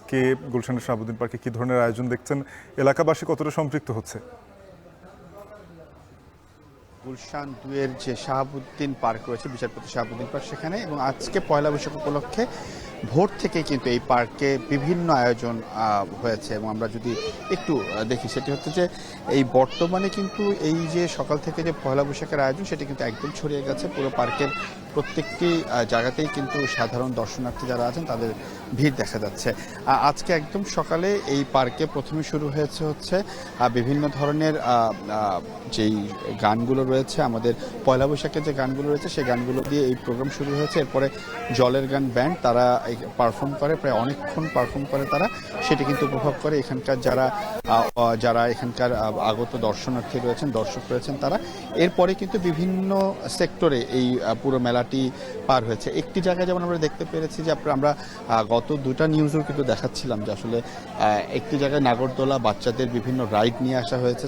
আজকে গুলশানের শাহাবুদ্দিন পার্কে কি ধরনের আয়োজন দেখছেন, এলাকাবাসী কতটা সম্পৃক্ত হচ্ছে? গুলশান ২ এর যে শাহাবুদ্দিন পার্ক রয়েছে, বিচারপতি শাহাবুদ্দিন পার্ক, সেখানে এবং আজকে পয়লা বৈশাখ উপলক্ষে ভোর থেকে কিন্তু এই পার্কে বিভিন্ন আয়োজন হয়েছে। এবং আমরা যদি একটু দেখি, সেটি হচ্ছে যে এই বর্তমানে কিন্তু এই যে সকাল থেকে যে পয়লা বৈশাখের আয়োজন, সেটি কিন্তু একদম ছড়িয়ে গেছে পুরো পার্কের প্রত্যেকটি জায়গাতেই। কিন্তু সাধারণ দর্শনার্থী যারা আছেন তাদের ভিড় দেখা যাচ্ছে। আজকে একদম সকালে এই পার্কে প্রথমে শুরু হয়েছে হচ্ছে বিভিন্ন ধরনের যেই গানগুলো রয়েছে, আমাদের পয়লা বৈশাখের যে গানগুলো রয়েছে সেই গানগুলো দিয়ে এই প্রোগ্রাম শুরু হয়েছে। এরপরে জলের গান ব্যান্ড তারা পারফর্ম করে, প্রায় অনেকক্ষণ পারফর্ম করে তারা, সেটি কিন্তু উপভোগ করে এখানকার যারা এখানকার আগত দর্শনার্থী রয়েছেন, দর্শক রয়েছেন তারা। এরপরে কিন্তু বিভিন্ন সেক্টরে এই পুরো মেলাটি পার হয়েছে। একটি জায়গায় যেমন আমরা দেখতে পেরেছি যে আমরা গত দুটা নিউজও কিন্তু দেখাচ্ছিলাম যে আসলে একটি জায়গায় নাগরদোলা, বাচ্চাদের বিভিন্ন রাইড নিয়ে আসা হয়েছে।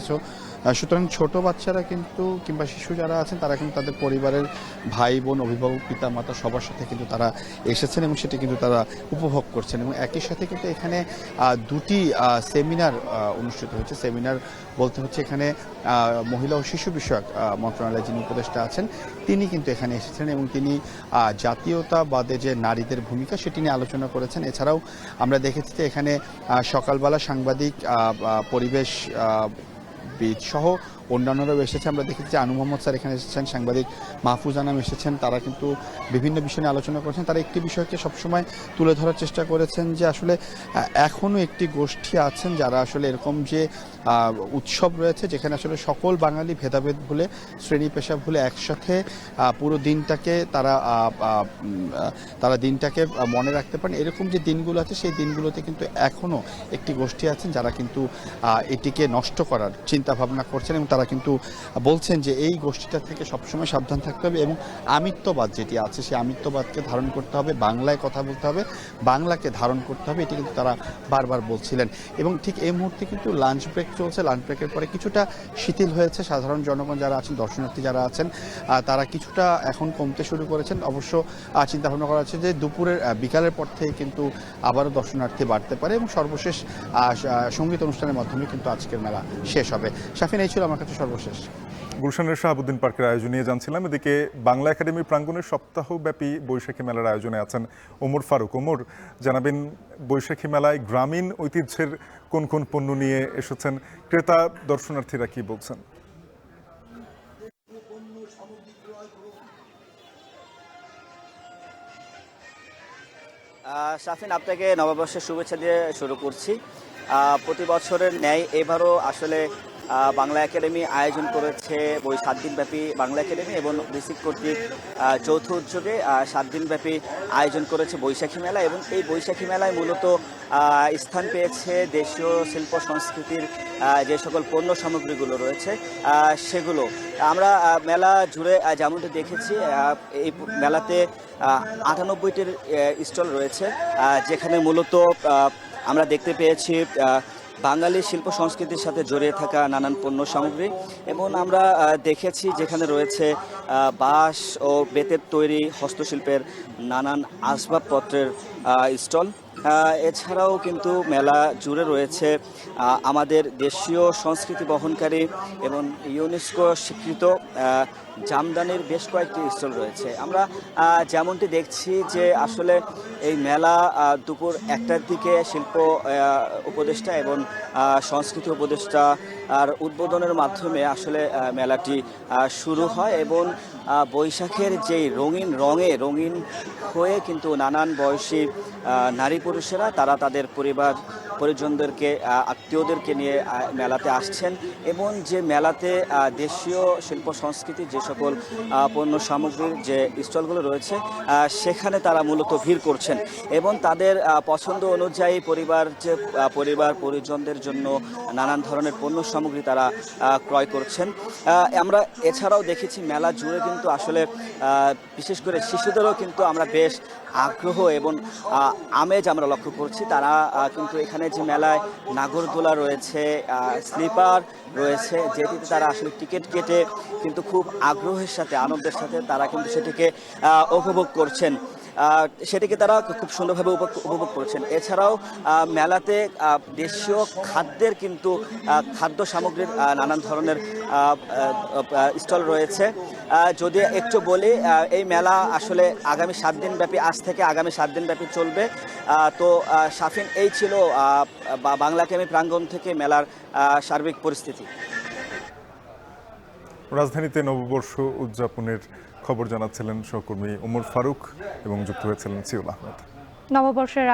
সুতরাং ছোট বাচ্চারা কিন্তু কিংবা শিশু যারা আছেন তারা কিন্তু তাদের পরিবারের ভাই বোন, অভিভাবক, পিতা মাতা সবার সাথে কিন্তু তারা এসেছেন এবং সেটি কিন্তু তারা উপভোগ করছেন। এবং একই সাথে কিন্তু এখানে দুটি সেমিনার অনুষ্ঠিত হয়েছে। সেমিনার বলতে হচ্ছে এখানে মহিলা ও শিশু বিষয়ক মন্ত্রণালয়ের যিনি উপদেষ্টা আছেন তিনি কিন্তু এখানে এসেছেন এবং তিনি জাতীয়তাবাদে যে নারীদের ভূমিকা সেটি নিয়ে আলোচনা করেছেন। এছাড়াও আমরা দেখেছি যে এখানে সকালবেলা সাংবাদিক, পরিবেশ বিদ সহ অন্যান্যরাও এসেছে। আমরা দেখেছি যে আনু মোহাম্মদ স্যার এখানে এসেছেন, সাংবাদিক মাহফুজ আনাম এসেছেন। তারা কিন্তু বিভিন্ন বিষয় নিয়ে আলোচনা করেছেন। তারা একটি বিষয়কে সবসময় তুলে ধরার চেষ্টা করেছেন যে আসলে এখনও একটি গোষ্ঠী আছেন যারা আসলে এরকম যে উৎসব রয়েছে যেখানে আসলে সকল বাঙালি ভেদাভেদ ভুলে, শ্রেণী পেশা ভুলে একসাথে পুরো দিনটাকে তারা দিনটাকে মনে রাখতে পারেন। এরকম যে দিনগুলো আছে সেই দিনগুলোতে কিন্তু এখনও একটি গোষ্ঠী আছেন যারা কিন্তু এটিকে নষ্ট করার চিন্তা ভাবনা করছেন এবং তারা কিন্তু বলছেন যে এই গোষ্ঠীটা থেকে সবসময় সাবধান থাকতে হবে এবং আমিত্ববাদ যেটি আছে সেই আমিত্ববাদকে ধারণ করতে হবে, বাংলায় কথা বলতে হবে, বাংলাকে ধারণ করতে হবে, এটি কিন্তু তারা বারবার বলছিলেন। এবং ঠিক এই মুহূর্তে কিন্তু লাঞ্চ ব্রেক চলছে। লাঞ্চ ব্রেকের পরে কিছুটা শিথিল হয়েছে। সাধারণ জনগণ যারা আছেন, দর্শনার্থী যারা আছেন তারা কিছুটা এখন কমতে শুরু করেছেন। অবশ্য চিন্তা ভাবনা করা হচ্ছে যে বিকালের পর থেকে কিন্তু আবারও দর্শনার্থী বাড়তে পারে এবং সর্বশেষ সঙ্গীত অনুষ্ঠানের মাধ্যমে কিন্তু আজকের মেলা শেষ হবে। শাফিন, এই ছিল আমার কাছে সর্বশেষ। গুলশানের শাহাবুদ্দিন পার্কের আয়োজন নিয়ে জানছিলাম। এদিকে বাংলা একাডেমি প্রাঙ্গণের সপ্তাহব্যাপী বৈশাখী মেলার আয়োজনে আছেন ওমর ফারুক। ওমর, জানাবেন বৈশাখী মেলায় গ্রামীণ ঐতিহ্যের কোন কোন পণ্য নিয়ে এসেছেন, ক্রেতা দর্শনার্থীরা কি বলছেন? শাফিন, আপনাকে নববর্ষের শুভেচ্ছা দিয়ে শুরু করছি। প্রতি বছরের ন্যায় এবারও আসলে বাংলা একাডেমি আয়োজন করেছে 7 দিনব্যাপী বাংলা একাডেমি এবং রিসিক কর্তৃক যৌথ উদ্যোগে 7 দিনব্যাপী আয়োজন করেছে বৈশাখী মেলা। এবং এই বৈশাখী মেলায় মূলত স্থান পেয়েছে দেশীয় শিল্প সংস্কৃতির যে সকল পণ্য সামগ্রীগুলো রয়েছে সেগুলো। আমরা মেলা জুড়ে যেমনটি দেখেছি, এই মেলাতে 98টির স্টল রয়েছে যেখানে মূলত আমরা দেখতে পেয়েছি বাঙালি শিল্প সংস্কৃতির সাথে জড়িয়ে থাকা নানান পণ্য সামগ্রী। এবং আমরা দেখেছি যেখানে রয়েছে বাঁশ ও বেতের তৈরি হস্তশিল্পের নানান আসবাবপত্রের স্টল। এছাড়াও কিন্তু মেলা জুড়ে রয়েছে আমাদের দেশীয় সংস্কৃতি বহনকারী এবং ইউনেস্কো স্বীকৃত জামদানির বেশ কয়েকটি স্টল রয়েছে। আমরা যেমনটি দেখছি যে আসলে এই মেলা দুপুর 1টার দিকে শিল্প উপদেষ্টা এবং সংস্কৃতি উপদেষ্টা আর উদ্বোধনের মাধ্যমে আসলে মেলাটি শুরু হয়। এবং বৈশাখের যেই রঙিন হয়ে কিন্তু নানান বয়সী নারী পুরুষেরা তারা তাদের পরিজনদেরকে, আত্মীয়দেরকে নিয়ে মেলাতে আসছেন এবং যে মেলাতে দেশীয় শিল্প সংস্কৃতির যে সকল পণ্য সামগ্রীর যে স্টলগুলো রয়েছে সেখানে তারা মূলত ভিড় করছেন এবং তাদের পছন্দ অনুযায়ী পরিবার পরিজনদের জন্য নানান ধরনের পণ্য সামগ্রী তারা ক্রয় করছেন। আমরা এছাড়াও দেখেছি মেলা জুড়ে কিন্তু আসলে বিশেষ করে শিশুদেরও কিন্তু আমরা বেশ আগ্রহ এবং আমেজ আমরা লক্ষ্য করছি। তারা কিন্তু এখানে যে মেলায় নাগরদোলা রয়েছে, স্লিপার রয়েছে, যেটিতে তারা আসলে টিকিট কেটে কিন্তু খুব আগ্রহের সাথে, আনন্দের সাথে তারা কিন্তু সেটিকে উপভোগ করছেন। সেটিকে তারা খুব সুন্দরভাবে উপভোগ করেছেন। এছাড়াও মেলাতে দেশীয় খাদ্যের কিন্তু খাদ্য সামগ্রীর নানান ধরনের স্টল রয়েছে। যদি একটু বলি, এই মেলা আসলে আগামী 7 দিন ব্যাপী, আজ থেকে আগামী 7 দিন ব্যাপী চলবে। তো শাফিন, এই ছিল বাংলা একাডেমি প্রাঙ্গণ থেকে মেলার সার্বিক পরিস্থিতি। রাজধানীতে নববর্ষ উদযাপনের খবর জানাচ্ছিলেন সহকর্মী ওমর ফারুক এবং যুক্ত হয়েছিলেন সিউল আহমেদ। নববর্ষের